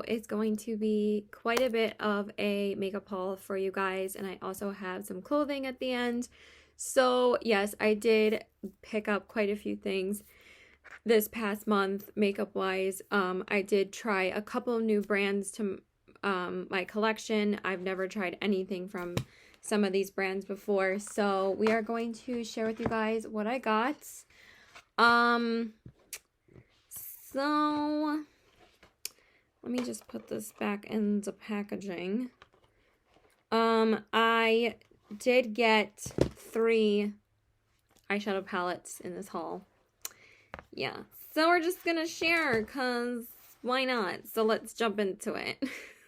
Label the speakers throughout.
Speaker 1: is going to be quite a bit of a makeup haul for you guys, and I also have some clothing at the end. So yes, I did pick up quite a few things this past month makeup wise. I did try a couple of new brands to my collection. I've never tried anything from some of these brands before, so we are going to share with you guys what I got. So let me just put this back in the packaging. I did get 3 eyeshadow palettes in this haul. Yeah, so we're just gonna share because why not? So let's jump into it.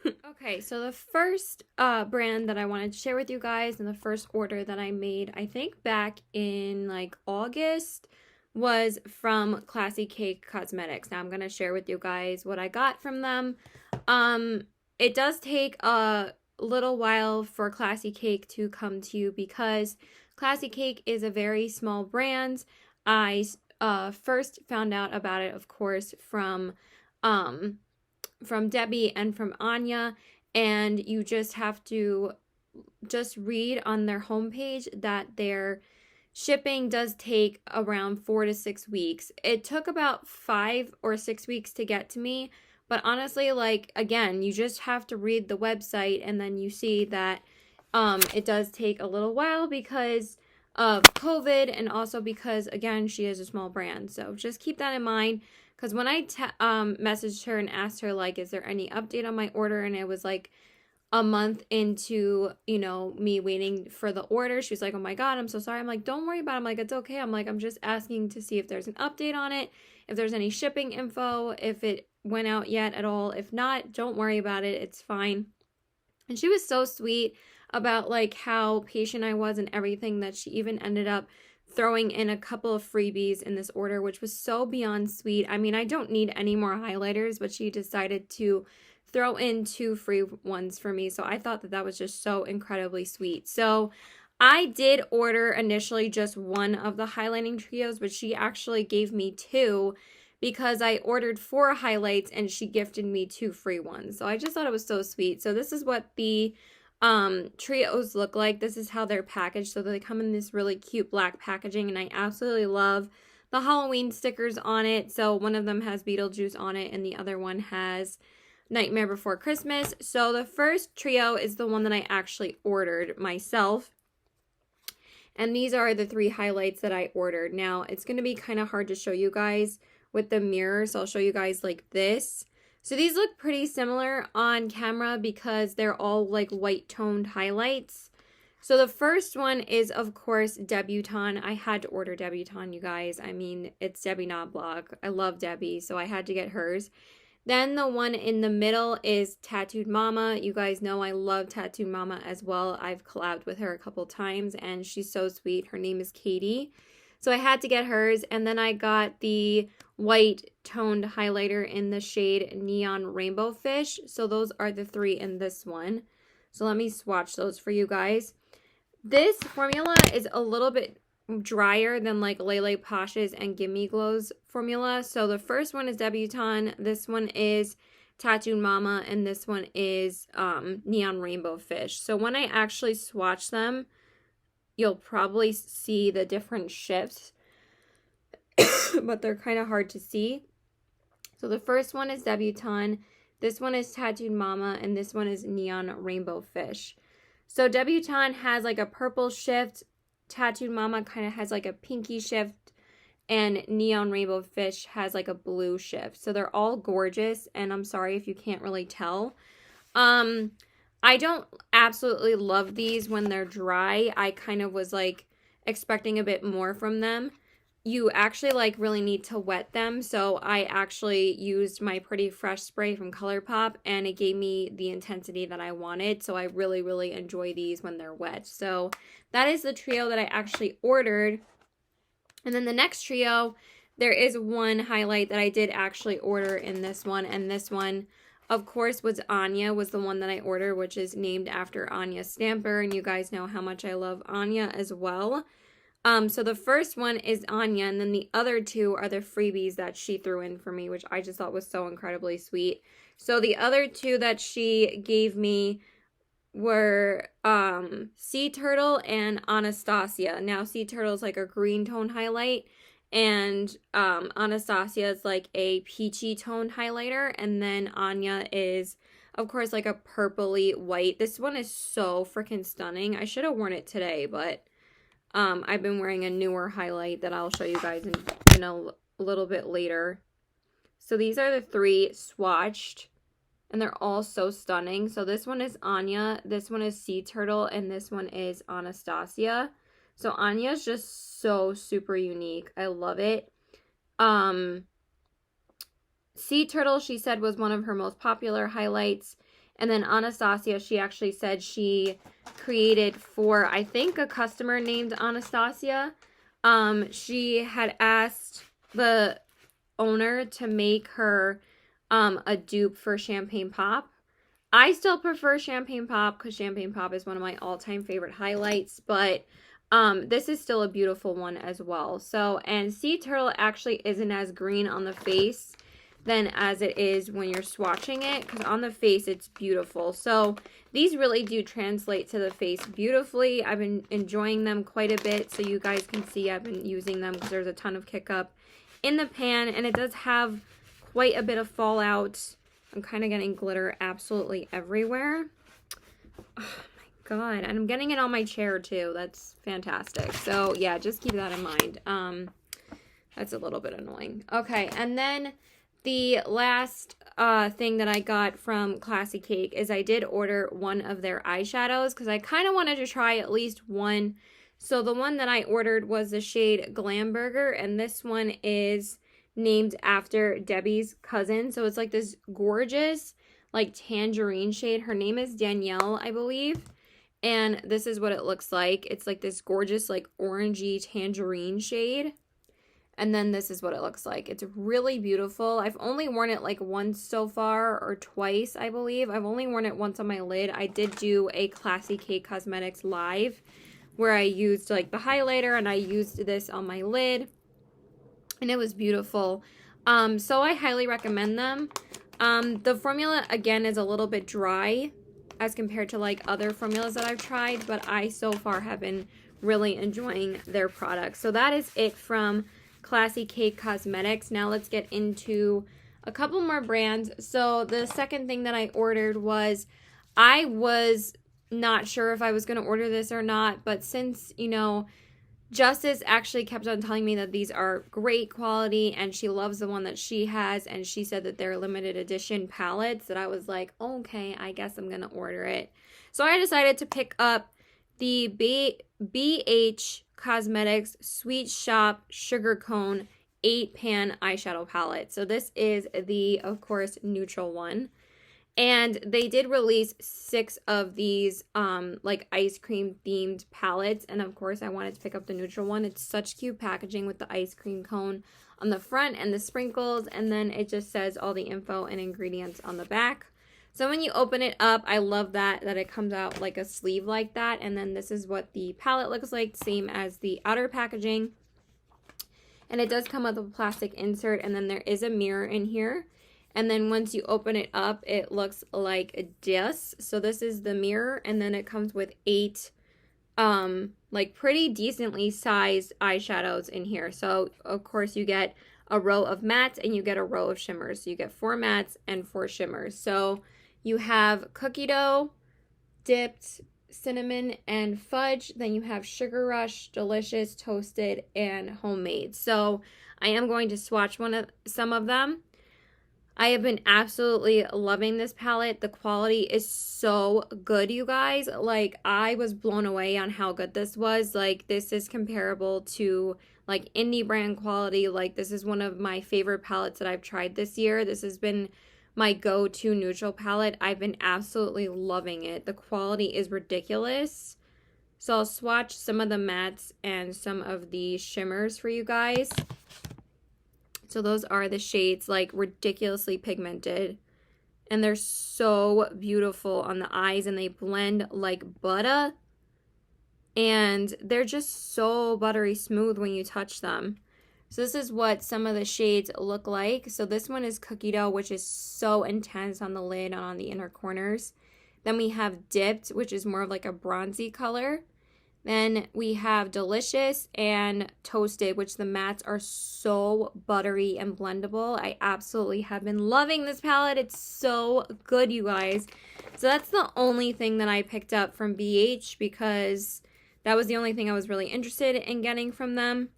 Speaker 1: Okay, so the first brand that I wanted to share with you guys, and the first order that I made, I think back in like August, was from Classy Cake Cosmetics. Now I'm gonna share with you guys what I got from them. It does take a little while for Classy Cake to come to you because Classy Cake is a very small brand. I first found out about it, of course, from Debbie and from Anya, and you just have to just read on their homepage that their shipping does take around 4 to 6 weeks. It took about 5 or 6 weeks to get to me, but honestly, like, again, you just have to read the website and then you see that it does take a little while because of COVID, and also because, again, she is a small brand. So just keep that in mind, because when I messaged her and asked her, like, is there any update on my order, and it was like a month into, you know, me waiting for the order, she was like, oh my god, I'm so sorry. I'm like, don't worry about it. I'm like, it's okay. I'm like, I'm just asking to see if there's an update on it, if there's any shipping info, if it went out yet at all. If not, don't worry about it. It's fine. And she was so sweet about like how patient I was and everything, that she even ended up throwing in a couple of freebies in this order, which was so beyond sweet. I mean, I don't need any more highlighters, but she decided to throw in 2 free ones for me. So I thought that that was just so incredibly sweet. So I did order initially just one of the highlighting trios, but she actually gave me 2 because I ordered 4 highlights and she gifted me 2 free ones. So I just thought it was so sweet. So this is what the trios look like. This is how they're packaged. So they come in this really cute black packaging, and I absolutely love the Halloween stickers on it. So one of them has Beetlejuice on it and the other one has Nightmare Before Christmas. So the first trio is the one that I actually ordered myself. And these are the 3 highlights that I ordered. Now, it's going to be kind of hard to show you guys with the mirror, so I'll show you guys like this. So these look pretty similar on camera because they're all like white toned highlights. So the first one is, of course, Debutante. I had to order Debutante, you guys. I mean, it's Debbie Knobloch. I love Debbie, so I had to get hers. Then the one in the middle is Tattooed Mama. You guys know I love Tattooed Mama as well. I've collabed with her a couple times, and she's so sweet. Her name is Katie. So I had to get hers. And then I got the white toned highlighter in the shade Neon Rainbow Fish. So those are the 3 in this one. So let me swatch those for you guys. This formula is a little bit drier than like Lele Posh's and Gimme Glow's formula. So the first one is Debutante, this one is Tattooed Mama, and this one is Neon Rainbow Fish. So when I actually swatch them, you'll probably see the different shifts, but they're kind of hard to see. So the first one is Debutante, this one is Tattooed Mama, and this one is Neon Rainbow Fish. So Debutante has like a purple shift, Tattooed Mama kind of has like a pinky shift, and Neon Rainbow Fish has like a blue shift. So they're all gorgeous, and I'm sorry if you can't really tell. I don't absolutely love these when they're dry. I kind of was like expecting a bit more from them. You actually like really need to wet them. So I actually used my Pretty Fresh spray from ColourPop, and it gave me the intensity that I wanted. So I really, really enjoy these when they're wet. So that is the trio that I actually ordered. And then the next trio, there is one highlight that I did actually order in this one. And this one, of course, was Anya, was the one that I ordered, which is named after Anya Stamper. And you guys know how much I love Anya as well. So the first one is Anya, and then the other 2 are the freebies that she threw in for me, which I just thought was so incredibly sweet. So the other two that she gave me were Sea Turtle and Anastasia. Now Sea Turtle is like a green tone highlight, and Anastasia is like a peachy toned highlighter, and then Anya is of course like a purpley white. This one is so freaking stunning. I should have worn it today, but I've been wearing a newer highlight that I'll show you guys in a little bit later. So these are the three swatched, and they're all so stunning. So this one is Anya, this one is Sea Turtle, and this one is Anastasia. So Anya is just so super unique. I love it. Sea Turtle, she said, was one of her most popular highlights. And then Anastasia, she actually said she created for, I think, a customer named Anastasia. She had asked the owner to make her a dupe for Champagne Pop. I still prefer Champagne Pop because Champagne Pop is one of my all-time favorite highlights, but this is still a beautiful one as well. So, and Sea Turtle actually isn't as green on the face than as it is when you're swatching it, because on the face it's beautiful. So these really do translate to the face beautifully. I've been enjoying them quite a bit, so you guys can see I've been using them because there's a ton of kick up in the pan, and it does have quite a bit of fallout. I'm kind of getting glitter absolutely everywhere. Oh my god, and I'm getting it on my chair too. That's fantastic. So yeah, just keep that in mind. That's a little bit annoying. Okay, and then the last thing that I got from Classy Cake is I did order one of their eyeshadows because I kind of wanted to try at least one. So the one that I ordered was the shade Glam Burger, and this one is named after Debbie's cousin. So it's like this gorgeous like tangerine shade. Her name is Danielle, I believe. And this is what it looks like. It's like this gorgeous like orangey tangerine shade. And then this is what it looks like. It's really beautiful. I've only worn it like once so far, or twice, I believe. I've only worn it once on my lid. I did do a Classy Cake Cosmetics live where I used like the highlighter and I used this on my lid. And it was beautiful. So I highly recommend them. The formula, again, is a little bit dry as compared to like other formulas that I've tried. But I so far have been really enjoying their products. So that is it from Classy Cake Cosmetics. Now let's get into a couple more brands. So the second thing that I ordered was, I was not sure if I was going to order this or not, but since, Justice actually kept on telling me that these are great quality and she loves the one that she has, and she said that they're limited edition palettes, that I was like, okay, I guess I'm going to order it. So I decided to pick up the BH Cosmetics Sweet Shop Sugar Cone 8-pan eyeshadow palette. So this is the, of course, neutral one. And they did release 6 of these like ice cream themed palettes. And of course I wanted to pick up the neutral one. It's such cute packaging with the ice cream cone on the front and the sprinkles. And then it just says all the info and ingredients on the back. So when you open it up, I love that it comes out like a sleeve like that. And then this is what the palette looks like, same as the outer packaging. And it does come with a plastic insert, and then there is a mirror in here. And then once you open it up, it looks like this. So this is the mirror, and then it comes with 8 like pretty decently sized eyeshadows in here. So of course you get a row of mattes and you get a row of shimmers. So you get 4 mattes and 4 shimmers. So you have cookie dough, dipped, cinnamon, and fudge. Then you have sugar rush, delicious, toasted, and homemade. So I am going to swatch some of them. I have been absolutely loving this palette. The quality is so good, you guys. Like, I was blown away on how good this was. Like, this is comparable to like indie brand quality. Like, this is one of my favorite palettes that I've tried this year. This has been my go-to neutral palette. I've been absolutely loving it. The quality is ridiculous. So I'll swatch some of the mattes and some of the shimmers for you guys. So those are the shades, like ridiculously pigmented. And they're so beautiful on the eyes, and they blend like butter. And they're just so buttery smooth when you touch them. So this is what some of the shades look like. So this one is Cookie Dough, which is so intense on the lid and on the inner corners. Then we have Dipped, which is more of like a bronzy color. Then we have Delicious and Toasted, which the mattes are so buttery and blendable. I absolutely have been loving this palette. It's so good, you guys. So that's the only thing that I picked up from BH because that was the only thing I was really interested in getting from them.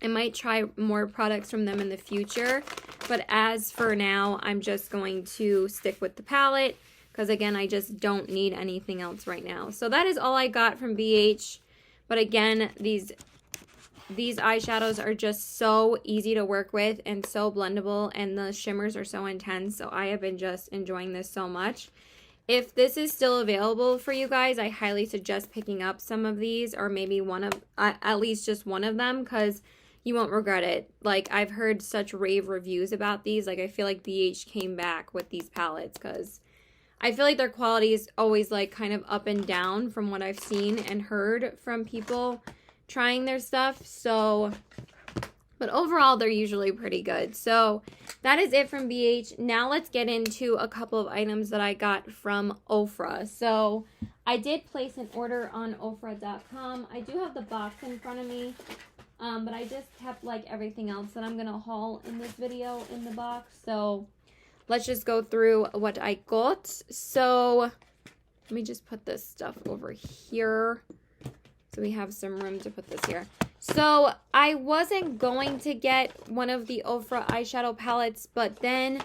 Speaker 1: I might try more products from them in the future, but as for now, I'm just going to stick with the palette because again, I just don't need anything else right now. So that is all I got from BH. But again, these eyeshadows are just so easy to work with and so blendable, and the shimmers are so intense. So I have been just enjoying this so much. If this is still available for you guys, I highly suggest picking up some of these, or maybe at least just one of them, because you won't regret it. Like, I've heard such rave reviews about these. Like, I feel like BH came back with these palettes because I feel like their quality is always like kind of up and down from what I've seen and heard from people trying their stuff. So, but overall, they're usually pretty good. So that is it from BH. Now let's get into a couple of items that I got from Ofra. So I did place an order on Ofra.com. I do have the box in front of me, but I just kept like everything else that I'm going to haul in this video in the box. So let's just go through what I got. So let me just put this stuff over here so we have some room to put this here. So I wasn't going to get one of the Ofra eyeshadow palettes, but then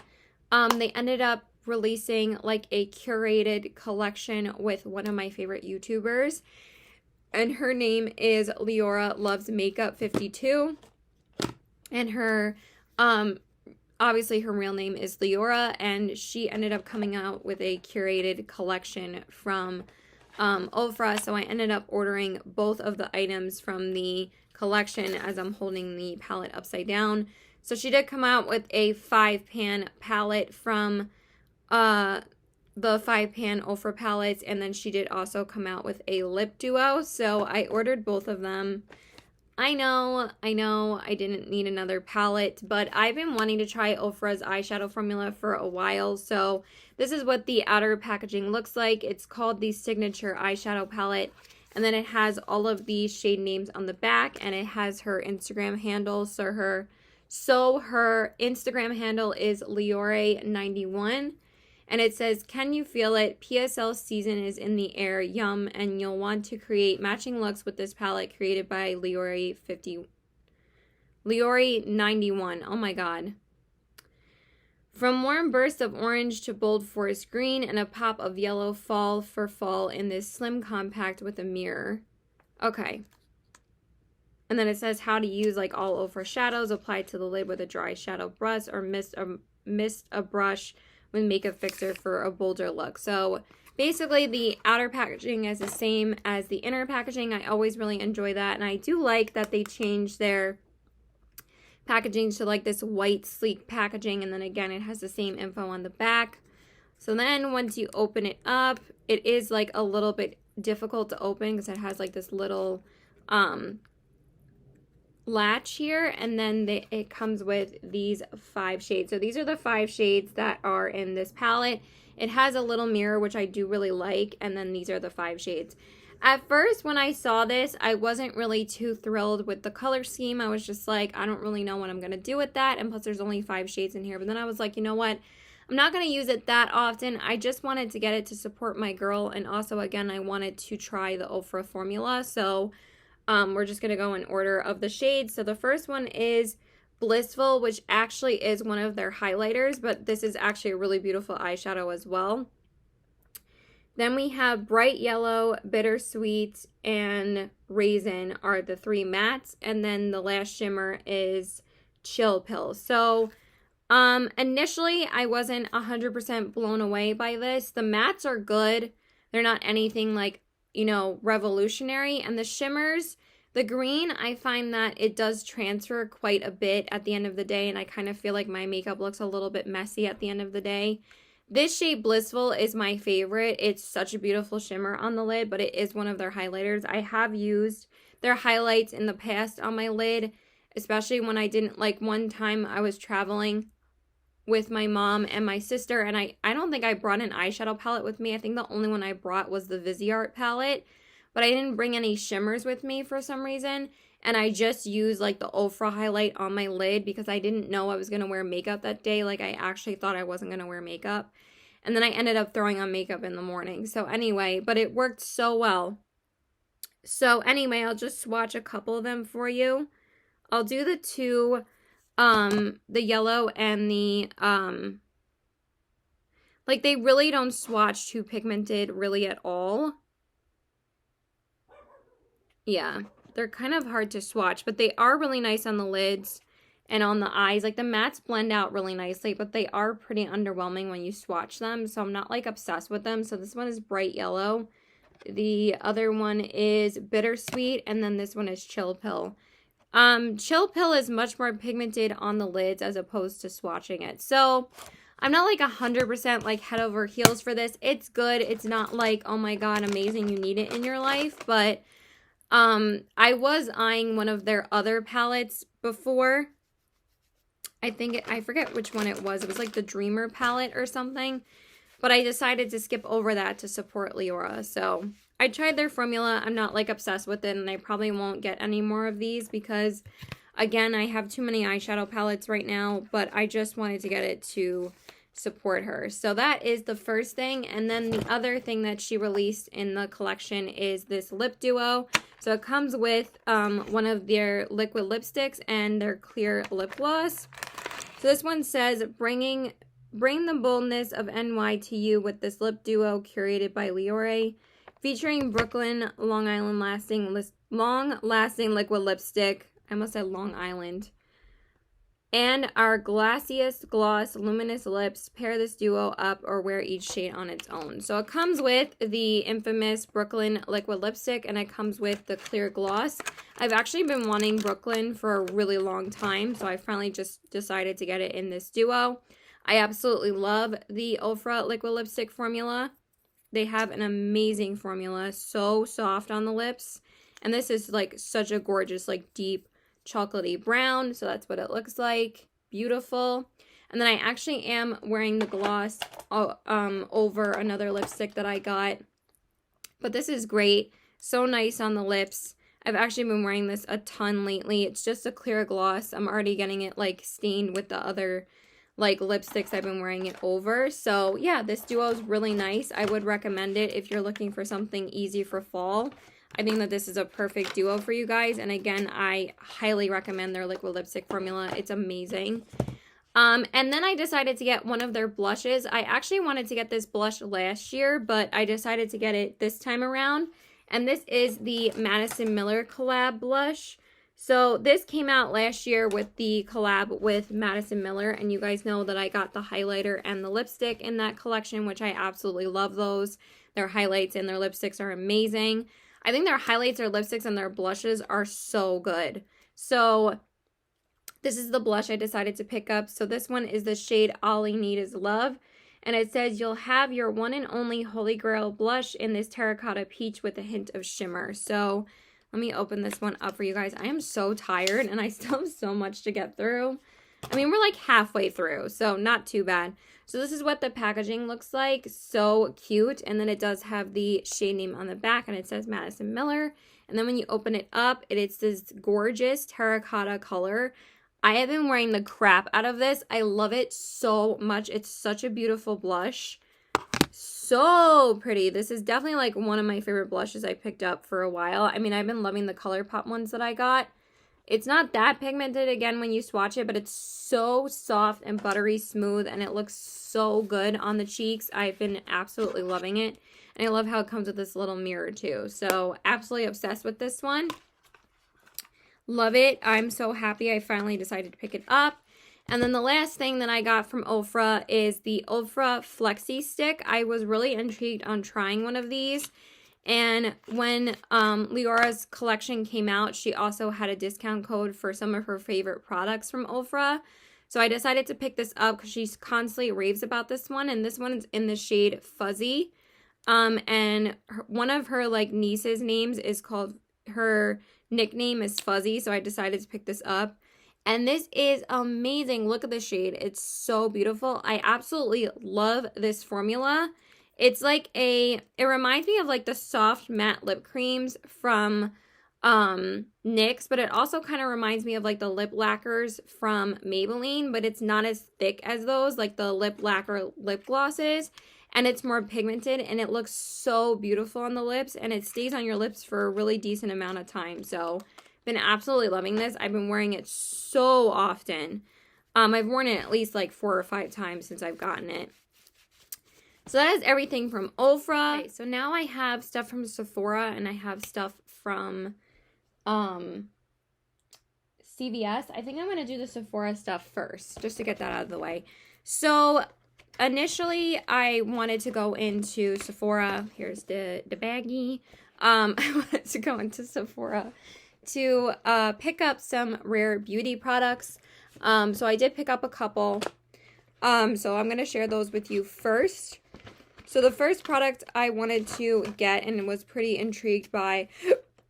Speaker 1: they ended up releasing like a curated collection with one of my favorite YouTubers. And her name is Leora Loves Makeup 52. And her, obviously her real name is Leora, and she ended up coming out with a curated collection from Ofra. So I ended up ordering both of the items from the collection as I'm holding the palette upside down. So she did come out with a 5-pan palette from the 5-pan Ofra palettes, and then she did also come out with a lip duo. So I ordered both of them. I know, I didn't need another palette, but I've been wanting to try Ofra's eyeshadow formula for a while. So this is what the outer packaging looks like. It's called the Signature Eyeshadow Palette, and then it has all of the shade names on the back, and it has her Instagram handle. So her Instagram handle is Leore91. And it says, "Can you feel it? PSL season is in the air. Yum. And you'll want to create matching looks with this palette created by Leore91. Oh my god. From warm bursts of orange to bold forest green and a pop of yellow, fall for fall in this slim compact with a mirror." Okay. And then it says how to use like all over shadows. Apply to the lid with a dry shadow brush or mist a brush with makeup fixer for a bolder look. So basically the outer packaging is the same as the inner packaging. I always really enjoy that, and I do like that they changed their packaging to like this white sleek packaging, and then again it has the same info on the back. So then once you open it up, it is like a little bit difficult to open because it has like this little latch here, and then it comes with these 5 shades. So these are the 5 shades that are in this palette. It has a little mirror, which I do really like, and then these are the 5 shades. At first, when I saw this, I wasn't really too thrilled with the color scheme. I was just like, I don't really know what I'm going to do with that, and plus there's only 5 shades in here. But then I was like, you know what? I'm not going to use it that often. I just wanted to get it to support my girl, and also, again, I wanted to try the Ofra formula. So we're just going to go in order of the shades. So the first one is Blissful, which actually is one of their highlighters, but this is actually a really beautiful eyeshadow as well. Then we have Bright Yellow, Bittersweet, and Raisin are the 3 mattes, and then the last shimmer is Chill Pill. So initially I wasn't 100% blown away by this. The mattes are good. They're not anything like, you know, revolutionary. And the shimmers, the green, I find that it does transfer quite a bit at the end of the day, and I kind of feel like my makeup looks a little bit messy at the end of the day. This shade Blissful is my favorite. It's such a beautiful shimmer on the lid, but it is one of their highlighters. I have used their highlights in the past on my lid, especially when I didn't, like, one time I was traveling with my mom and my sister, and I don't think I brought an eyeshadow palette with me. I think the only one I brought was the Viseart palette, but I didn't bring any shimmers with me for some reason, and I just used, like, the Ofra highlight on my lid because I didn't know I was going to wear makeup that day. Like, I actually thought I wasn't going to wear makeup, and then I ended up throwing on makeup in the morning. So anyway, but it worked so well. So anyway, I'll just swatch a couple of them for you. I'll do the two, the yellow and the, like, they really don't swatch too pigmented really at all. Yeah, they're kind of hard to swatch, but they are really nice on the lids and on the eyes. Like, the mattes blend out really nicely, but they are pretty underwhelming when you swatch them, so I'm not, like, obsessed with them. So this one is bright yellow. The other one is bittersweet, and then this one is chill pill. Chill pill is much more pigmented on the lids as opposed to swatching it. So I'm not like 100% like head over heels for this. It's good. It's not like, oh my God, amazing, you need it in your life. But I was eyeing one of their other palettes before. I forget which one it was. It was like the Dreamer palette or something. But I decided to skip over that to support Leora. So I tried their formula. I'm not like obsessed with it, and I probably won't get any more of these because, again, I have too many eyeshadow palettes right now, but I just wanted to get it to support her. So that is the first thing. And then the other thing that she released in the collection is this lip duo. So it comes with one of their liquid lipsticks and their clear lip gloss. So this one says, Bring the boldness of NY to you with this lip duo curated by Leora, featuring Brooklyn long-lasting liquid lipstick. I almost said Long Island. And our glassiest gloss luminous lips. Pair this duo up or wear each shade on its own. So it comes with the infamous Brooklyn liquid lipstick, and it comes with the clear gloss. I've actually been wanting Brooklyn for a really long time, so I finally just decided to get it in this duo. I absolutely love the Ofra liquid lipstick formula. They have an amazing formula, so soft on the lips. And this is like such a gorgeous, like deep chocolatey brown. So that's what it looks like. Beautiful. And then I actually am wearing the gloss over another lipstick that I got. But this is great. So nice on the lips. I've actually been wearing this a ton lately. It's just a clear gloss. I'm already getting it like stained with the other like lipsticks I've been wearing it over. So yeah, this duo is really nice. I would recommend it if you're looking for something easy for fall. I think that this is a perfect duo for you guys. And again, I highly recommend their liquid lipstick formula. It's amazing. And then I decided to get one of their blushes. I actually wanted to get this blush last year, but I decided to get it this time around. And this is the Madison Miller collab blush. So this came out last year with the collab with Madison Miller, and you guys know that I got the highlighter and the lipstick in that collection, which I absolutely love those. Their highlights and their lipsticks are amazing. I think their highlights, their lipsticks, and their blushes are so good. So this is the blush I decided to pick up. So this one is the shade All I Need Is Love, and it says you'll have your one and only holy grail blush in this terracotta peach with a hint of shimmer. So let me open this one up for you guys. I am so tired and I still have so much to get through. I mean, we're like halfway through, so not too bad. So this is what the packaging looks like. So cute. And then it does have the shade name on the back, and it says Madison Miller. And then when you open it up, it's this gorgeous terracotta color. I have been wearing the crap out of this. I love it so much. It's such a beautiful blush. So pretty. This is definitely like one of my favorite blushes I picked up for a while. I mean, I've been loving the ColourPop ones that I got. It's not that pigmented again when you swatch it, but it's so soft and buttery smooth, and it looks so good on the cheeks. I've been absolutely loving it. And I love how it comes with this little mirror too. So absolutely obsessed with this one. Love it. I'm so happy I finally decided to pick it up. And then the last thing that I got from Ofra is the Ofra Flexi Stick. I was really intrigued on trying one of these. And when Leora's collection came out, she also had a discount code for some of her favorite products from Ofra. So I decided to pick this up because she constantly raves about this one. And this one is in the shade Fuzzy. And one of her like niece's names is called her nickname is Fuzzy, so I decided to pick this up. And this is amazing. Look at the shade. It's so beautiful. I absolutely love this formula. It's like it reminds me of like the soft matte lip creams from NYX, but it also kind of reminds me of like the lip lacquers from Maybelline, but it's not as thick as those, like the lip lacquer lip glosses, and it's more pigmented, and it looks so beautiful on the lips, and it stays on your lips for a really decent amount of time. So been absolutely loving this. I've been wearing it so often. I've worn it at least like 4 or 5 times since I've gotten it. So that is everything from Ofra. Okay, so now I have stuff from Sephora, and I have stuff from CVS. I think I'm going to do the Sephora stuff first, just to get that out of the way. So initially, I wanted to go into Sephora. Here's the baggie. I wanted to go into Sephora to pick up some rare beauty products. So I did pick up a couple. So I'm going to share those with you first. So the first product I wanted to get and was pretty intrigued by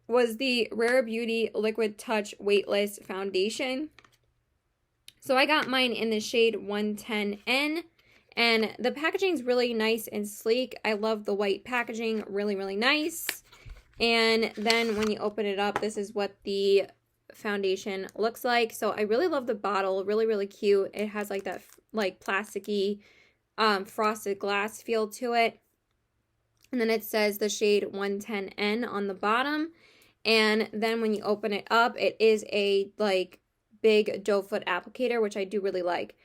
Speaker 1: was the Rare Beauty Liquid Touch Weightless Foundation. So I got mine in the shade 110N, and the packaging is really nice and sleek. I love the white packaging, really, really nice. And then when you open it up, this is what the foundation looks like. So I really love the bottle, really, really cute. It has like that like plasticky frosted glass feel to it. And then it says the shade 110N on the bottom. And then when you open it up, it is a like big doe foot applicator, which I do really like.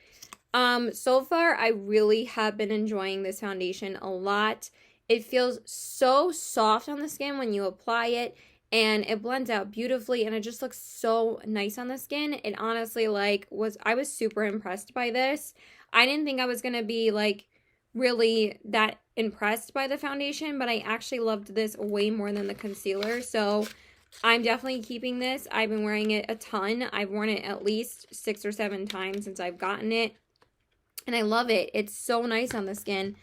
Speaker 1: So far, I really have been enjoying this foundation a lot. It feels so soft on the skin when you apply it, and it blends out beautifully, and it just looks so nice on the skin. It honestly I was super impressed by this. I didn't think I was going to be like really that impressed by the foundation, but I actually loved this way more than the concealer. So I'm definitely keeping this. I've been wearing it a ton. I've worn it at least 6 or 7 times since I've gotten it, and I love it. It's so nice on the skin.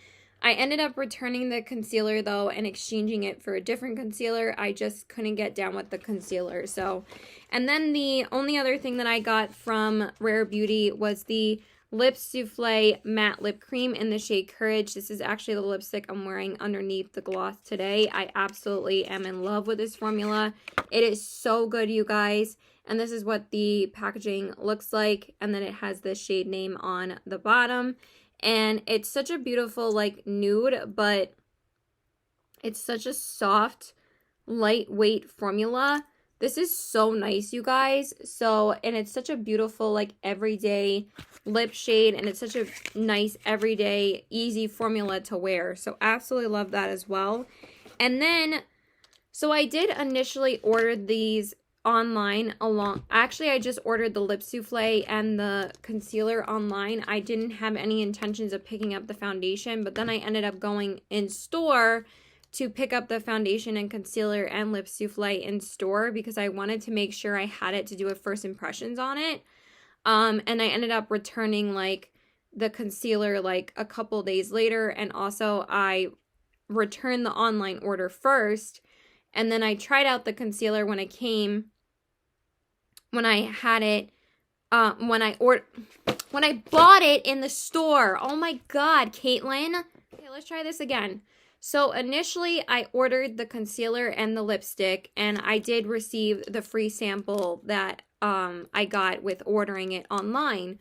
Speaker 1: I ended up returning the concealer though and exchanging it for a different concealer. I just couldn't get down with the concealer. So, and then the only other thing that I got from Rare Beauty was the Lip Souffle Matte Lip Cream in the shade Courage. This is actually the lipstick I'm wearing underneath the gloss today. I absolutely am in love with this formula. It is so good, you guys. And this is what the packaging looks like. And then it has the shade name on the bottom. And it's such a beautiful like nude, but it's such a soft, lightweight formula. This is so nice, you guys. So, and it's such a beautiful like everyday lip shade, and it's such a nice everyday easy formula to wear. So absolutely love that as well. And then, so I did initially order these online actually I just ordered the Lip Souffle and the concealer online. I didn't have any intentions of picking up the foundation, but then I ended up going in store to pick up the foundation and concealer and Lip Souffle in store because I wanted to make sure I had it to do a first impressions on it. And I ended up returning like the concealer like a couple days later, and also I returned the online order first, and then I tried out the concealer when it came, when I had it, when I bought it in the store. Oh my God, Caitlin. Okay, let's try this again. So initially I ordered the concealer and the lipstick, and I did receive the free sample that I got with ordering it online.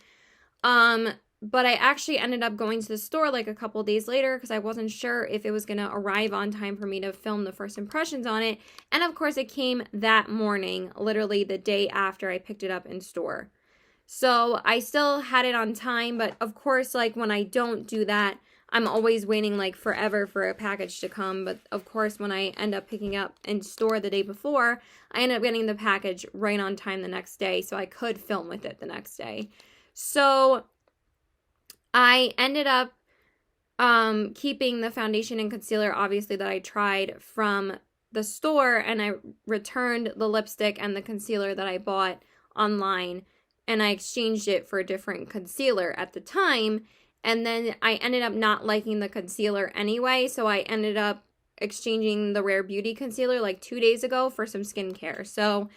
Speaker 1: But I actually ended up going to the store like a couple days later because I wasn't sure if it was going to arrive on time for me to film the first impressions on it. And of course it came that morning, literally the day after I picked it up in store. So I still had it on time, but of course, like when I don't do that, I'm always waiting like forever for a package to come. But of course, when I end up picking up in store the day before, I end up getting the package right on time the next day, so I could film with it the next day. So I ended up keeping the foundation and concealer, obviously, that I tried from the store, and I returned the lipstick and the concealer that I bought online, and I exchanged it for a different concealer at the time. And then I ended up not liking the concealer anyway, so I ended up exchanging the Rare Beauty concealer like 2 days ago for some skincare. So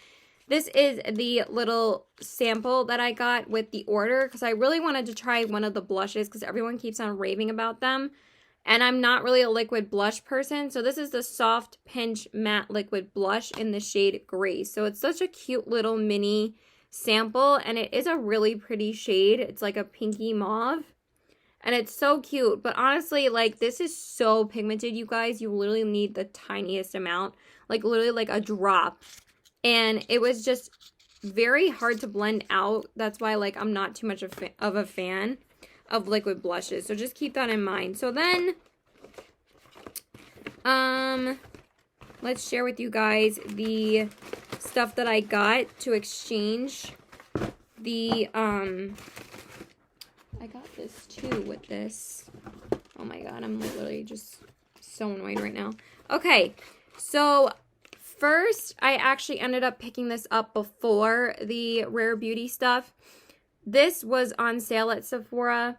Speaker 1: this is the little sample that I got with the order because I really wanted to try one of the blushes because everyone keeps on raving about them. And I'm not really a liquid blush person. So this is the Soft Pinch Matte Liquid Blush in the shade Grace. So it's such a cute little mini sample. And it is a really pretty shade. It's like a pinky mauve. And it's so cute. But honestly, like, this is so pigmented, you guys. You literally need the tiniest amount. Like, literally like a drop. And it was just very hard to blend out. That's why, like, I'm not too much of a fan of liquid blushes. So just keep that in mind. So then, let's share with you guys the stuff that I got to exchange. I got this too with this. Oh my god, I'm literally just so annoyed right now. Okay, so first, I actually ended up picking this up before the Rare Beauty stuff. This was on sale at Sephora.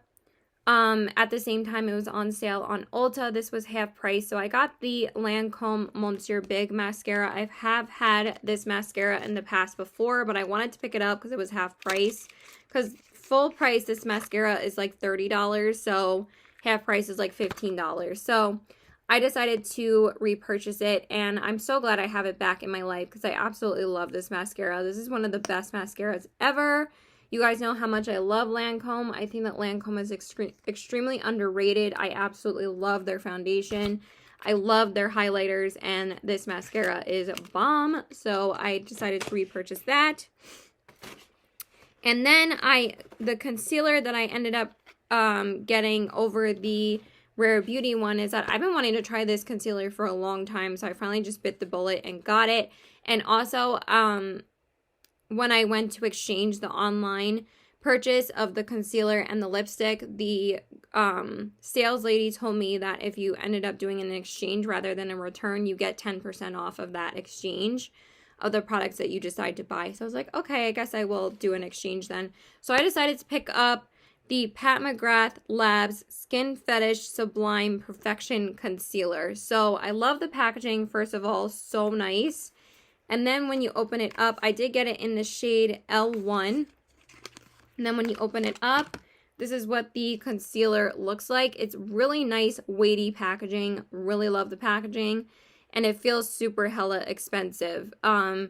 Speaker 1: At the same time, it was on sale on Ulta. This was half price. So I got the Lancome Monsieur Big mascara. I have had this mascara in the past before, but I wanted to pick it up because it was half price. Because full price, this mascara is like $30. So half price is like $15. So I decided to repurchase it, and I'm so glad I have it back in my life because I absolutely love this mascara. This is one of the best mascaras ever. You guys know how much I love Lancome. I think that Lancome is extremely underrated. I absolutely love their foundation. I love their highlighters, and this mascara is bomb. So I decided to repurchase that. And then the concealer that I ended up getting over the Rare Beauty one is that I've been wanting to try this concealer for a long time, so I finally just bit the bullet and got it. And also, when I went to exchange the online purchase of the concealer and the lipstick, the sales lady told me that if you ended up doing an exchange rather than a return, you get 10% off of that exchange of the products that you decide to buy. So I was like, okay, I guess I will do an exchange then. So I decided to pick up the Pat McGrath Labs Skin Fetish Sublime Perfection Concealer. So I love the packaging, first of all, so nice. And then when you open it up, I did get it in the shade L1. And then when you open it up, this is what the concealer looks like. It's really nice, weighty packaging. Really love the packaging. And it feels super hella expensive. So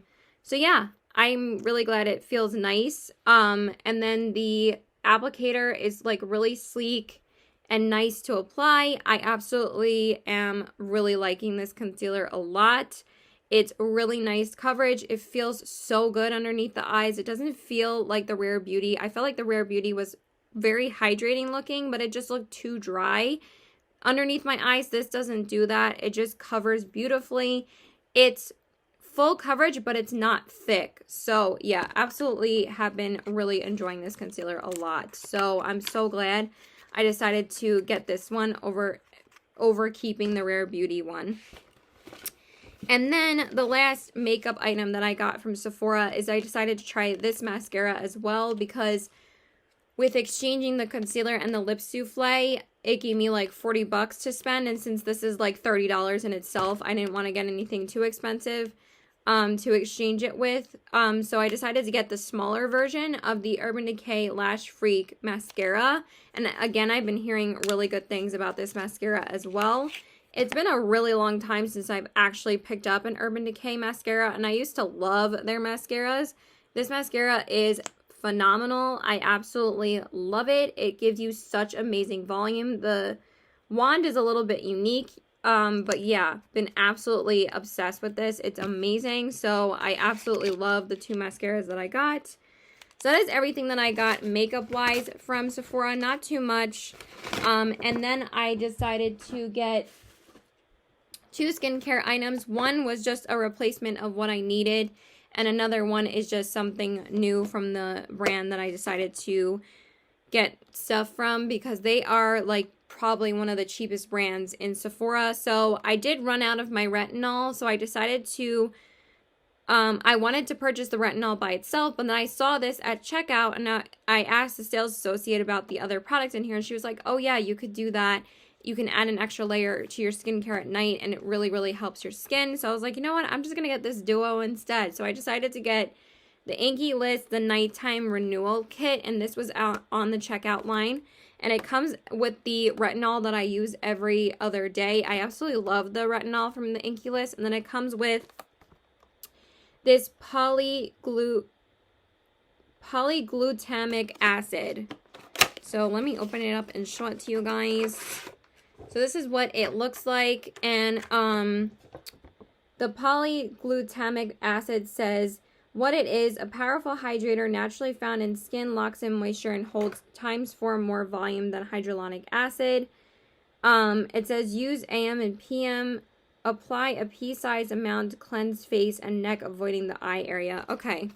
Speaker 1: yeah, I'm really glad it feels nice. And then the applicator is like really sleek and nice to apply. I absolutely am really liking this concealer a lot. It's really nice coverage. It feels so good underneath the eyes. It doesn't feel like the Rare Beauty. I felt like the Rare Beauty was very hydrating looking, but it just looked too dry. Underneath my eyes, this doesn't do that. It just covers beautifully. It's full coverage, but it's not thick. So yeah, absolutely have been really enjoying this concealer a lot. So I'm so glad I decided to get this one over keeping the Rare Beauty one. And then the last makeup item that I got from Sephora is I decided to try this mascara as well because with exchanging the concealer and the lip souffle, it gave me like 40 bucks to spend. And since this is like $30 in itself, I didn't want to get anything too expensive to exchange it with. So I decided to get the smaller version of the Urban Decay Lash Freak mascara. And again, I've been hearing really good things about this mascara as well. It's been a really long time since I've actually picked up an Urban Decay mascara, and I used to love their mascaras. This mascara is phenomenal. I absolutely love it. It gives you such amazing volume. The wand is a little bit unique, but yeah, been absolutely obsessed with this. It's amazing. So I absolutely love the two mascaras that I got. So that is everything that I got makeup-wise from Sephora. Not too much. And then I decided to get two skincare items. One was just a replacement of what I needed, and another one is just something new from the brand that I decided to get stuff from because they are like probably one of the cheapest brands in Sephora. So I did run out of my retinol, so I decided to I wanted to purchase the retinol by itself, but then I saw this at checkout, and I asked the sales associate about the other products in here, and she was like, oh yeah, you could do that. you can add an extra layer to your skincare at night, and it really, really helps your skin. So I was like, you know what? I'm just going to get this duo instead. So I decided to get the Inkey List, the Nighttime Renewal Kit, and this was out on the checkout line. And it comes with the retinol that I use every other day. I absolutely love the retinol from the Inkey List. And then it comes with this polyglutamic acid. So let me open it up and show it to you guys. So this is what it looks like. And the polyglutamic acid says what it is: a powerful hydrator naturally found in skin, locks in moisture, and holds ×4 more volume than hyaluronic acid. It says use AM and PM. Apply a pea-sized amount to cleanse face and neck, avoiding the eye area. Okay.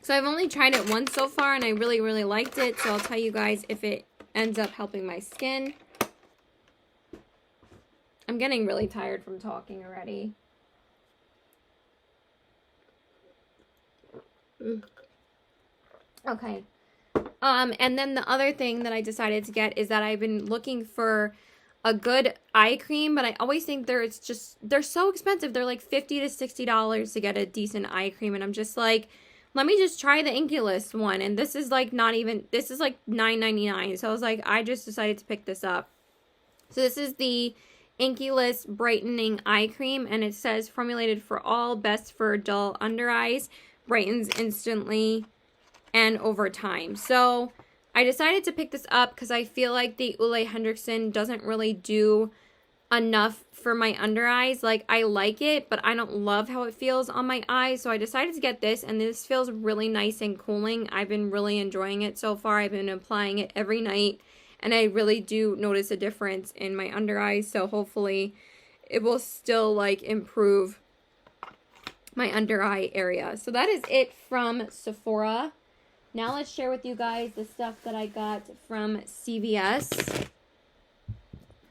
Speaker 1: So I've only tried it once so far, and I really, really liked it. So I'll tell you guys if it ends up helping my skin. I'm getting really tired from talking already. Okay. And then the other thing that I decided to get is that I've been looking for a good eye cream, but I always think they're so expensive. They're like $50 to $60 to get a decent eye cream, and I'm just like, let me just try the Inkey List one. And this is like this is like $9.99. So I was like, I just decided to pick this up. So this is the Inkey List Brightening Eye Cream, and it says formulated for all, best for dull under eyes, brightens instantly and over time. So I decided to pick this up because I feel like the Ole Henriksen doesn't really do enough for my under eyes. Like, I like it, but I don't love how it feels on my eyes. So I decided to get this, and this feels really nice and cooling. I've been really enjoying it so far. I've been applying it every night, and I really do notice a difference in my under eyes. So hopefully it will still like improve my under eye area. So that is it from Sephora. Now let's share with you guys the stuff that I got from CVS.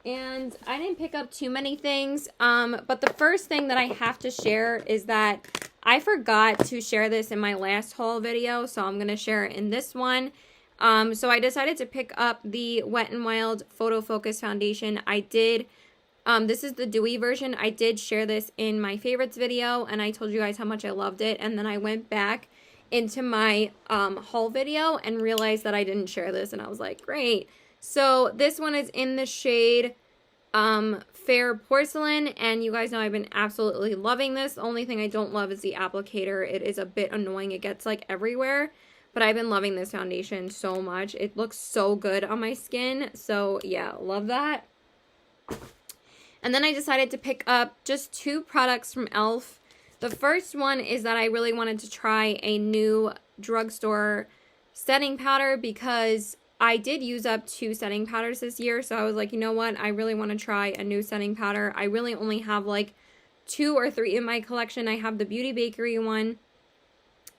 Speaker 1: And I didn't pick up too many things, but the first thing that I have to share is that I forgot to share this in my last haul video, so I'm going to share it in this one. So I decided to pick up the Wet n Wild Photo Focus Foundation. I did, this is the dewy version. I did share this in my favorites video, and I told you guys how much I loved it, and then I went back into my haul video and realized that I didn't share this, and I was like, great. So this one is in the shade Fair Porcelain, and you guys know I've been absolutely loving this. The only thing I don't love is the applicator. It is a bit annoying. It gets like everywhere, but I've been loving this foundation so much. It looks so good on my skin, so yeah, love that. And then I decided to pick up just 2 products from e.l.f. The first one is that I really wanted to try a new drugstore setting powder because I did use up 2 setting powders this year. So I was like, you know what? I really want to try a new setting powder. I really only have like 2 or 3 in my collection. I have the Beauty Bakery one,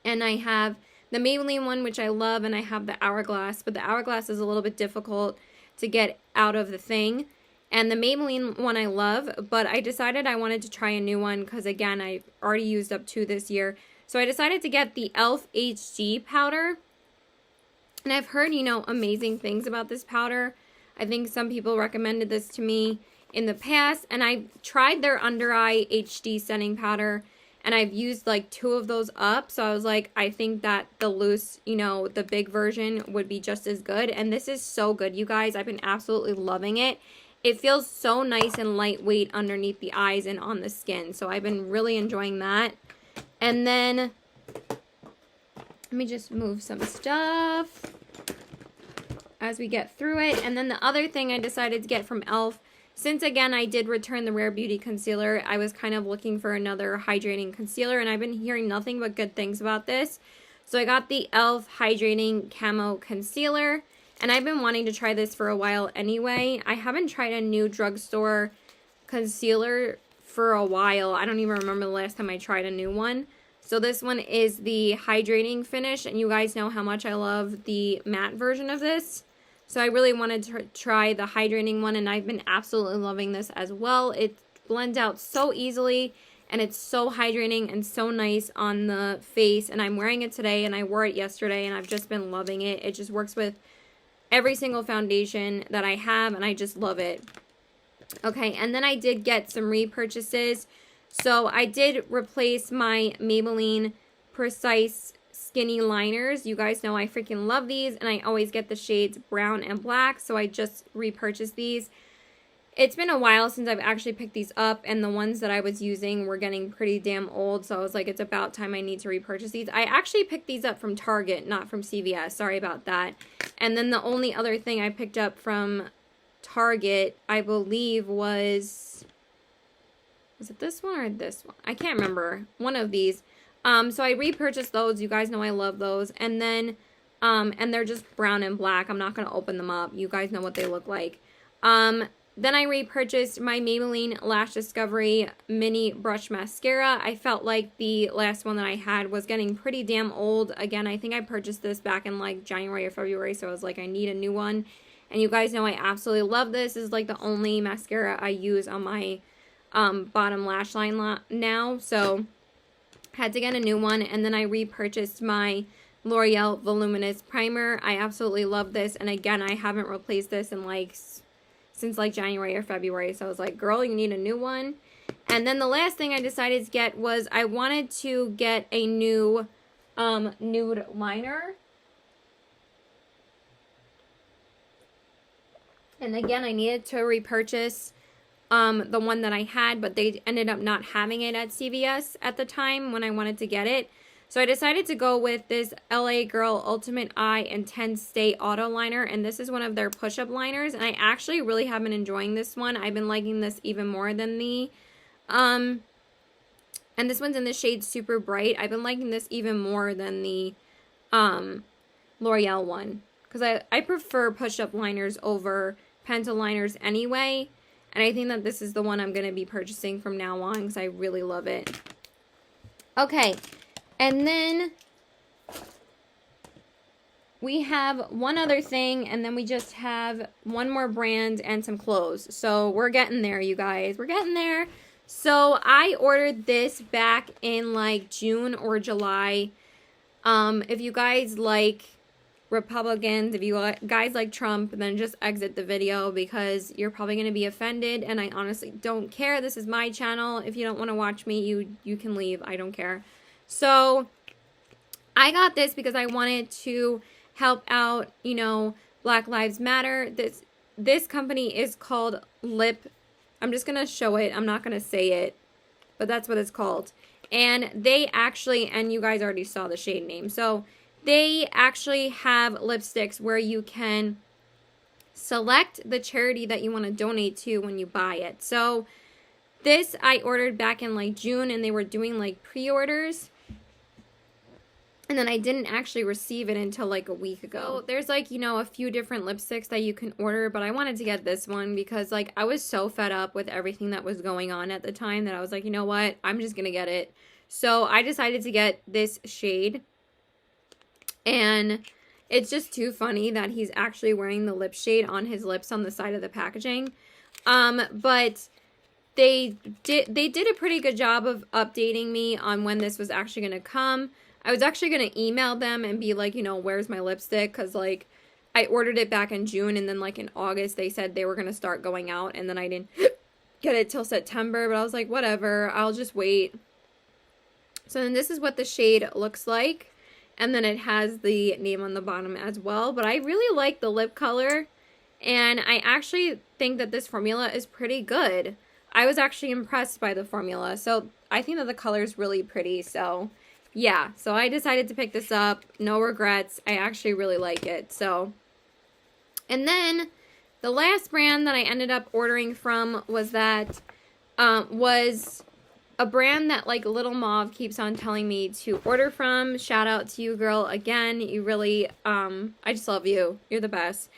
Speaker 1: and I have the Maybelline one, which I love, and I have the Hourglass. But the Hourglass is a little bit difficult to get out of the thing. And the Maybelline one I love, but I decided I wanted to try a new one because, again, I've already used up 2 this year. So I decided to get the e.l.f. HD powder. And I've heard, you know, amazing things about this powder. I think some people recommended this to me in the past. And I've tried their Under Eye HD setting powder, and I've used like 2 of those up. So I was like, I think that the loose, you know, the big version would be just as good. And this is so good, you guys. I've been absolutely loving it. It feels so nice and lightweight underneath the eyes and on the skin. So I've been really enjoying that. And then, let me just move some stuff as we get through it. And then the other thing I decided to get from e.l.f., since again I did return the Rare Beauty Concealer, I was kind of looking for another hydrating concealer, and I've been hearing nothing but good things about this. So I got the e.l.f. Hydrating Camo Concealer. And I've been wanting to try this for a while anyway. I haven't tried a new drugstore concealer for a while. I don't even remember the last time I tried a new one. So this one is the hydrating finish, and you guys know how much I love the matte version of this. So I really wanted to try the hydrating one, and I've been absolutely loving this as well. It blends out so easily, and it's so hydrating and so nice on the face. And I'm wearing it today, and I wore it yesterday, and I've just been loving it. It just works with every single foundation that I have, and I just love it. Okay, and then I did get some repurchases. So I did replace my Maybelline Precise Skinny Liners. You guys know I freaking love these, and I always get the shades brown and black, so I just repurchased these. It's been a while since I've actually picked these up, and the ones that I was using were getting pretty damn old, so I was like, it's about time I need to repurchase these. I actually picked these up from Target, not from CVS. Sorry about that. And then the only other thing I picked up from Target, I believe, was it this one or this one? I can't remember. One of these. So I repurchased those. You guys know I love those. And then, and they're just brown and black. I'm not going to open them up. You guys know what they look like. Then I repurchased my Maybelline Lash Discovery Mini Brush Mascara. I felt like the last one that I had was getting pretty damn old. Again, I think I purchased this back in like January or February, so I was like, I need a new one. And you guys know I absolutely love this. This is like the only mascara I use on my bottom lash line now, so had to get a new one. And then I repurchased my L'Oreal Voluminous Primer. I absolutely love this, and again, I haven't replaced this in like since like January or February, so I was like, girl, you need a new one. And then the last thing I decided to get was I wanted to get a new nude liner. And again, I needed to repurchase the one that I had, but they ended up not having it at CVS at the time when I wanted to get it. So I decided to go with this LA Girl Ultimate Eye Intense Stay Auto Liner, and this is one of their push-up liners, and I actually really have been enjoying this one. I've been liking this even more than the, and this one's in the shade Super Bright. I've been liking this even more than the L'Oreal one, because I prefer push-up liners over pencil liners anyway, and I think that this is the one I'm going to be purchasing from now on because I really love it. Okay. And then we have one other thing, and then we just have one more brand and some clothes. So we're getting there, you guys. We're getting there. So I ordered this back in like June or July. If you guys like Republicans, if you guys like Trump, then just exit the video because you're probably going to be offended, and I honestly don't care. This is my channel. If you don't want to watch me, you can leave. I don't care. So I got this because I wanted to help out, you know, Black Lives Matter. This company is called Lip. I'm just going to show it. I'm not going to say it, but that's what it's called. And they actually, and you guys already saw the shade name. So they actually have lipsticks where you can select the charity that you want to donate to when you buy it. So this I ordered back in like June, and they were doing like pre-orders. And then I didn't actually receive it until like a week ago. So there's like, you know, a few different lipsticks that you can order, but I wanted to get this one because like I was so fed up with everything that was going on at the time that I was like, you know what, I'm just gonna get it. So I decided to get this shade, and it's just too funny that he's actually wearing the lip shade on his lips on the side of the packaging. But they did a pretty good job of updating me on when this was actually going to come. I was actually going to email them and be like, you know, where's my lipstick? Because, like, I ordered it back in June, and then, like, in August, they said they were going to start going out, and then I didn't get it till September, but I was like, whatever, I'll just wait. So then this is what the shade looks like, and then it has the name on the bottom as well, but I really like the lip color, and I actually think that this formula is pretty good. I was actually impressed by the formula, so I think that the color is really pretty, so yeah, so I decided to pick this up. No regrets. I actually really like it. So, and then the last brand that I ended up ordering from was was a brand that like Little Mauve keeps on telling me to order from. Shout out to you, girl. Again, you really, I just love you. You're the best.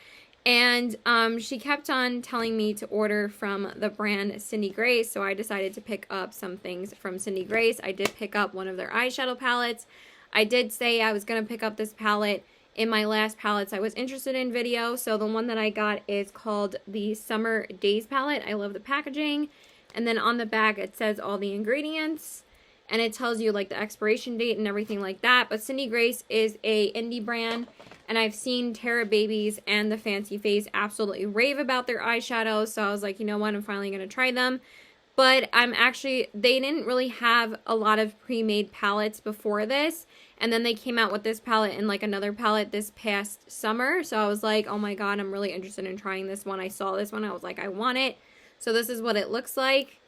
Speaker 1: And she kept on telling me to order from the brand Cindy Grace, so I decided to pick up some things from Cindy Grace. I did pick up one of their eyeshadow palettes. I did say I was going to pick up this palette in my last palettes I was interested in video, so the one that I got is called the Summer Days palette. I love the packaging, and then on the back it says all the ingredients, and it tells you like the expiration date and everything like that. But Cindy Grace is a indie brand, And I've seen Terra Babies and the Fancy Face absolutely rave about their eyeshadows. So I was like, you know what? I'm finally going to try them. But they didn't really have a lot of pre-made palettes before this. And then they came out with this palette and like another palette this past summer. So I was like, oh my god, I'm really interested in trying this one. I saw this one. I was like, I want it. So this is what it looks like.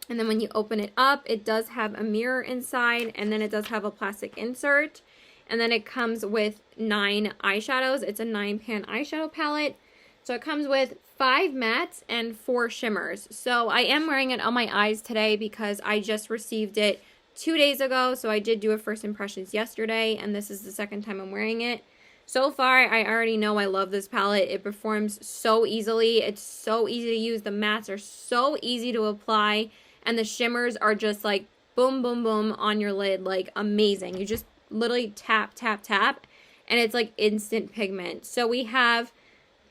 Speaker 1: And then when you open it up, it does have a mirror inside. And then it does have a plastic insert. And then it comes with 9 eyeshadows. It's a 9-pan eyeshadow palette. So it comes with 5 mattes and 4 shimmers. So I am wearing it on my eyes today because I just received it 2 days ago. So I did do a first impressions yesterday, and this is the second time I'm wearing it. So far, I already know I love this palette. It performs so easily. It's so easy to use. The mattes are so easy to apply, and the shimmers are just like boom, boom, boom on your lid. Like amazing. You just literally tap, tap, tap, and it's like instant pigment. So we have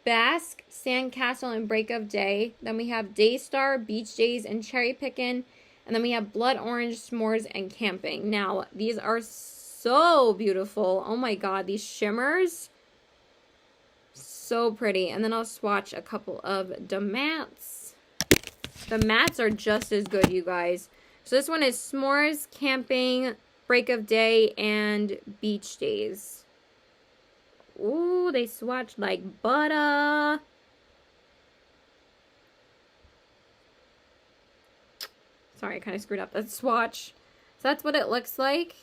Speaker 1: Basque, Sandcastle, and Break of Day. Then we have Daystar, Beach Days, and Cherry Pickin'. And then we have Blood Orange, S'mores, and Camping. Now, these are so beautiful. Oh my god, these shimmers. So pretty. And then I'll swatch a couple of the mattes. The mattes are just as good, you guys. So this one is S'mores, Camping, Break of Day, and Beach Days. Ooh, they swatched like butter. Sorry, I kind of screwed up that swatch. So that's what it looks like.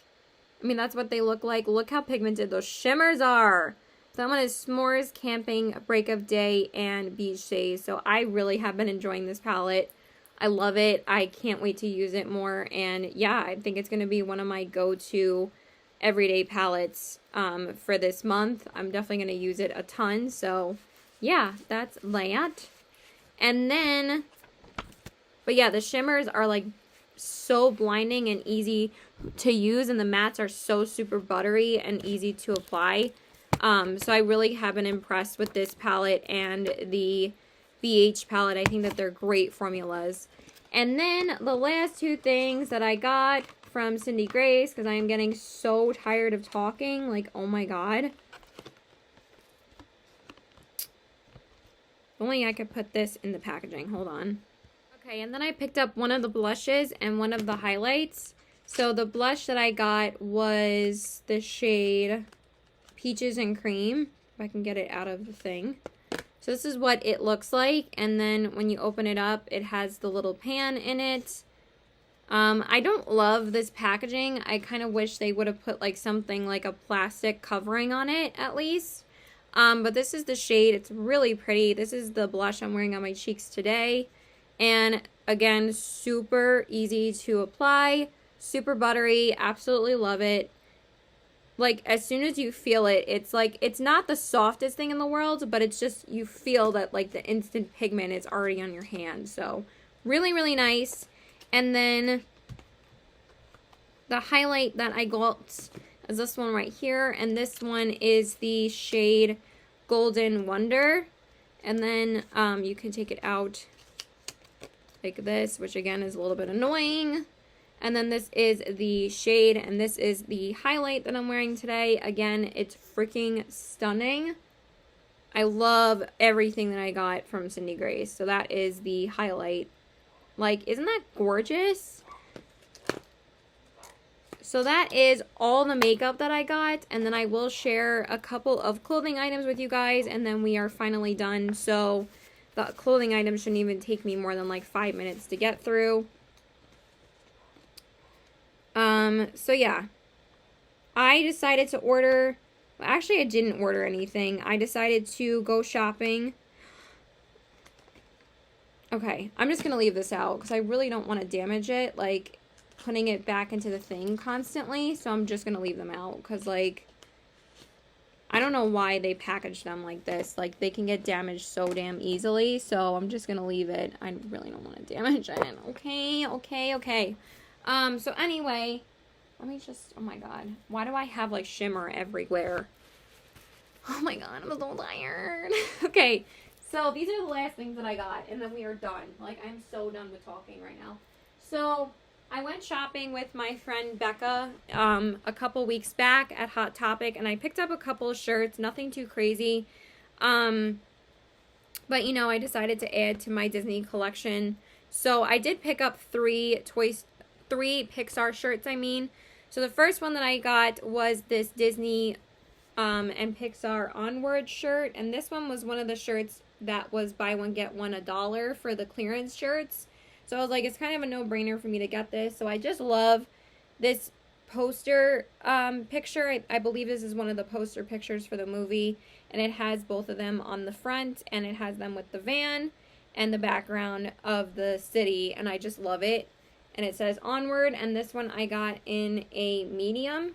Speaker 1: I mean, that's what they look like. Look how pigmented those shimmers are. So that one is S'mores, Camping, Break of Day, and Beach Days. So I really have been enjoying this palette. I love it. I can't wait to use it more. And yeah, I think it's going to be one of my go-to everyday palettes for this month. I'm definitely going to use it a ton. So yeah, that's that. And then, but yeah, the shimmers are like so blinding and easy to use, and the mattes are so super buttery and easy to apply. So I really have been impressed with this palette and the BH palette. I think that they're great formulas. And then the last 2 things that I got from Cindy Grace, because I am getting so tired of talking, like, oh my god. If only I could put this in the packaging. Hold on. Okay, and then I picked up one of the blushes and one of the highlights. So the blush that I got was the shade Peaches and Cream. If I can get it out of the thing. So this is what it looks like. And then when you open it up, it has the little pan in it. I don't love this packaging. I kind of wish they would have put like something like a plastic covering on it at least. But this is the shade. It's really pretty. This is the blush I'm wearing on my cheeks today. And again, super easy to apply, super buttery, absolutely love it. Like, as soon as you feel it, it's like, it's not the softest thing in the world, but it's just, you feel that like the instant pigment is already on your hand. So, really, really nice. And then, the highlight that I got is this one right here. And this one is the shade Golden Wonder. And then, you can take it out like this, which again is a little bit annoying. And then this is the shade, and this is the highlight that I'm wearing today. Again, it's freaking stunning. I love everything that I got from Cindy Grace. So that is the highlight. Like, isn't that gorgeous? So that is all the makeup that I got, and then I will share a couple of clothing items with you guys, and then we are finally done. So the clothing items shouldn't even take me more than like 5 minutes to get through. So yeah, I decided to order, well, actually I didn't order anything. I decided to go shopping. Okay, I'm just going to leave this out because I really don't want to damage it, like putting it back into the thing constantly. So I'm just going to leave them out because like, I don't know why they package them like this. Like, they can get damaged so damn easily. So I'm just going to leave it. I really don't want to damage it. Okay. So anyway, let me just, oh my god. Why do I have like shimmer everywhere? Oh my god, I'm so tired. Okay, so these are the last things that I got, and then we are done. Like, I'm so done with talking right now. So, I went shopping with my friend Becca a couple weeks back at Hot Topic, and I picked up a couple of shirts, nothing too crazy. Um, but you know, I decided to add to my Disney collection. So I did pick up three Pixar shirts, I mean. So the first one that I got was this Disney and Pixar Onward shirt, and this one was one of the shirts that was buy one get one $1 for the clearance shirts. So I was like, it's kind of a no-brainer for me to get this. So I just love this poster picture. I believe this is one of the poster pictures for the movie, and it has both of them on the front, and it has them with the van and the background of the city, and I just love it. And it says Onward, and this one I got in a medium.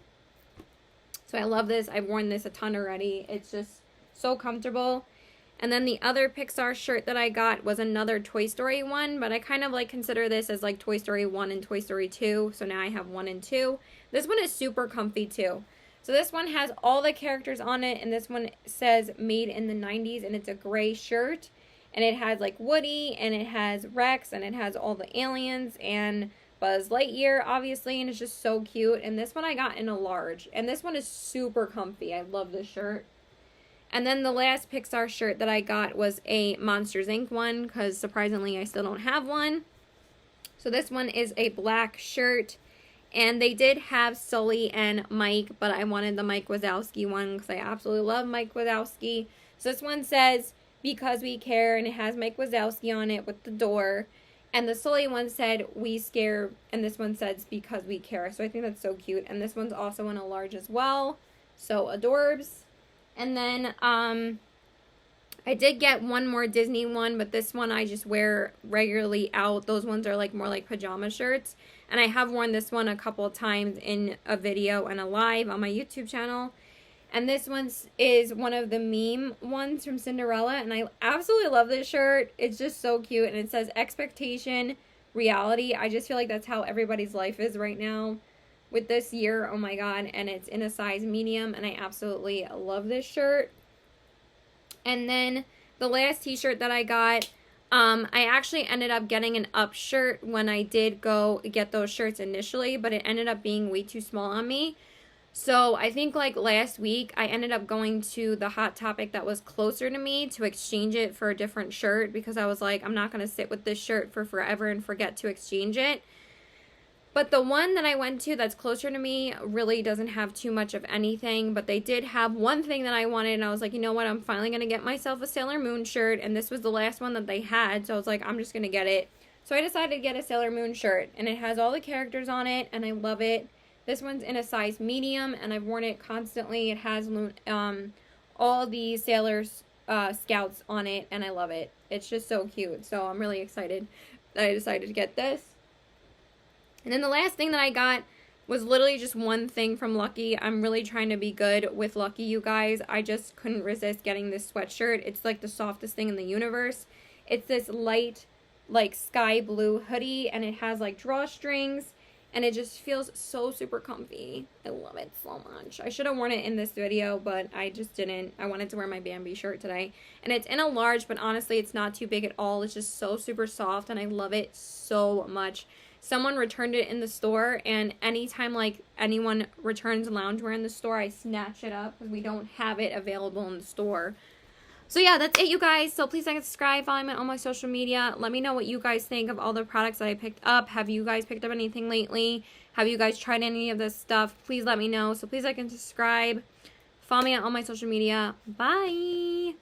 Speaker 1: So I love this. I've worn this a ton already. It's just so comfortable. And then the other Pixar shirt that I got was another Toy Story one, but I kind of like consider this as like Toy Story 1 and Toy Story 2. So now I have 1 and 2. This one is super comfy too. So this one has all the characters on it, and this one says made in the 90s, and it's a gray shirt. And it has like Woody, and it has Rex, and it has all the aliens, and Buzz Lightyear, obviously, and it's just so cute. And this one I got in a large, and this one is super comfy. I love this shirt. And then the last Pixar shirt that I got was a Monsters, Inc. one, because surprisingly I still don't have one. So this one is a black shirt, and they did have Sully and Mike, but I wanted the Mike Wazowski one because I absolutely love Mike Wazowski. So this one says, because we care, and it has Mike Wazowski on it with the door. And the Sully one said, we scare, and this one says, because we care. So I think that's so cute. And this one's also in a large as well. So adorbs. And then I did get one more Disney one, but this one I just wear regularly out. Those ones are like more like pajama shirts. And I have worn this one a couple of times in a video and a live on my YouTube channel. And this one is one of the meme ones from Cinderella. And I absolutely love this shirt. It's just so cute. And it says expectation, reality. I just feel like that's how everybody's life is right now with this year. Oh my god. And it's in a size medium. And I absolutely love this shirt. And then the last t-shirt that I got, I actually ended up getting an up shirt when I did go get those shirts initially. But it ended up being way too small on me. So I think like last week I ended up going to the Hot Topic that was closer to me to exchange it for a different shirt, because I was like, I'm not going to sit with this shirt for forever and forget to exchange it. But the one that I went to that's closer to me really doesn't have too much of anything, but they did have one thing that I wanted, and I was like, you know what, I'm finally going to get myself a Sailor Moon shirt, and this was the last one that they had, so I was like, I'm just going to get it. So I decided to get a Sailor Moon shirt, and it has all the characters on it, and I love it. This one's in a size medium, and I've worn it constantly. It has all the Sailors Scouts on it, and I love it. It's just so cute. So I'm really excited that I decided to get this. And then the last thing that I got was literally just one thing from Lucky. I'm really trying to be good with Lucky, you guys. I just couldn't resist getting this sweatshirt. It's like the softest thing in the universe. It's this light, like sky blue hoodie, and it has like drawstrings. And it just feels so super comfy. I love it so much. I should have worn it in this video, but I just didn't. I wanted to wear my Bambi shirt today. And it's in a large, but honestly, it's not too big at all. It's just so super soft, and I love it so much. Someone returned it in the store, and anytime like anyone returns loungewear in the store, I snatch it up because we don't have it available in the store. So yeah, that's it, you guys. So please like and subscribe, follow me on all my social media. Let me know what you guys think of all the products that I picked up. Have you guys picked up anything lately? Have you guys tried any of this stuff? Please let me know. So please like and subscribe. Follow me on all my social media. Bye!